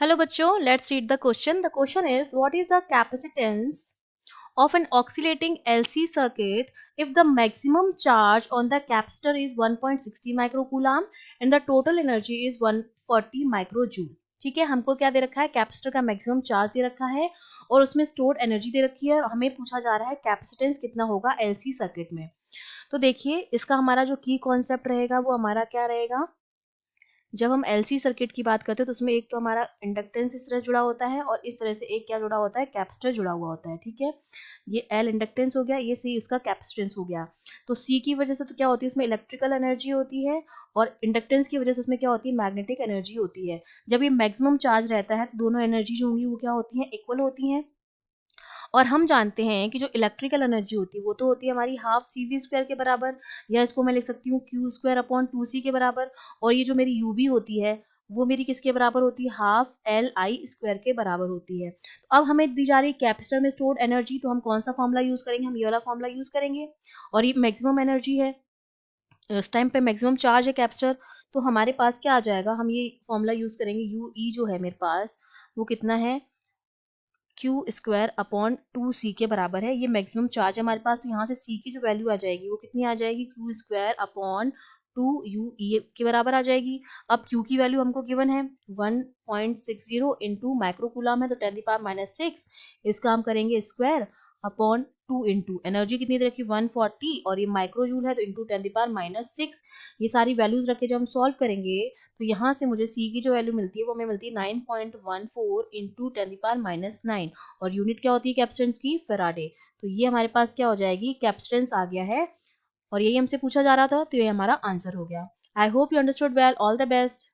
Hello बच्चों, let's read the question. The question is, what is the capacitance of an oscillating LC circuit if the maximum charge on the capacitor is 1.60 microcoulomb and the total energy is 140 microjoule. ठीक है, हमको क्या दे रखा है, capacitor का maximum charge दे रखा है और उसमें स्टोर्ड एनर्जी दे रखी है और हमें पूछा जा रहा है कैपेसिटेंस कितना होगा एलसी सर्किट में। तो देखिए, इसका हमारा जो की कॉन्सेप्ट रहेगा वो हमारा क्या रहेगा। जब हम एलसी सर्किट की बात करते हैं तो उसमें एक तो हमारा इंडक्टेंस इस तरह जुड़ा होता है और इस तरह से एक क्या जुड़ा होता है, कैपेसिटर जुड़ा हुआ होता है। ठीक है, ये एल इंडक्टेंस हो गया, ये सी उसका कैपेसिटेंस हो गया। तो सी की वजह से तो क्या होती है, उसमें इलेक्ट्रिकल एनर्जी होती है और इंडक्टेंस की वजह से उसमें क्या होती है, मैग्नेटिक एनर्जी होती है। जब ये मैक्सिमम चार्ज रहता है तो दोनों एनर्जी जो होंगी वो क्या होती है, इक्वल होती हैं। और हम जानते हैं कि जो इलेक्ट्रिकल एनर्जी होती है वो तो होती है हमारी हाफ सी वी स्क्वायर के बराबर, या इसको मैं लिख सकती हूँ क्यू स्क्वायर अपॉन 2c के बराबर। और ये जो मेरी यू बी होती है वो मेरी किसके बराबर होती है, हाफ एल आई स्क्वायर के बराबर होती है। तो अब हमें दी जा रही है कैपेसिटर में स्टोर्ड एनर्जी, तो हम कौन सा फॉर्मूला यूज करेंगे, हम ये वाला फॉर्मूला यूज करेंगे। और ये मैक्सिमम एनर्जी है, इस टाइम पे मैक्सिमम चार्ज है कैपेसिटर, तो हमारे पास क्या आ जाएगा, हम ये फॉर्मूला यूज करेंगे। यू ई जो है मेरे पास वो कितना है, क्यू स्क्वायर अपॉन 2c के बराबर है। ये मैक्सिमम चार्ज है हमारे पास, तो यहाँ से c की जो वैल्यू आ जाएगी वो कितनी आ जाएगी, क्यू स्क्वायर अपॉन 2u के बराबर आ जाएगी। अब q की वैल्यू हमको गिवन है 1.60 इंटू माइक्रोकूलम है, तो 10⁻⁻⁶ इसका हम करेंगे स्क्वायर अपॉन 2 इंटू एनर्जी कितनी दे रखी 140 और ये माइक्रोजूल है तो इंटू 10⁻⁶। ये सारी वैल्यूज रख के जब हम सॉल्व करेंगे तो यहाँ से मुझे c की जो वैल्यू मिलती है वो हमें मिलती है 9.14 इंटू 10⁻⁹ और यूनिट क्या होती है कैपेसिटेंस की, फैराडे। तो ये हमारे पास क्या हो जाएगी, कैपेसिटेंस आ गया है और यही हमसे पूछा जा रहा था, तो ये हमारा आंसर हो गया। I hope you understood well, all the best.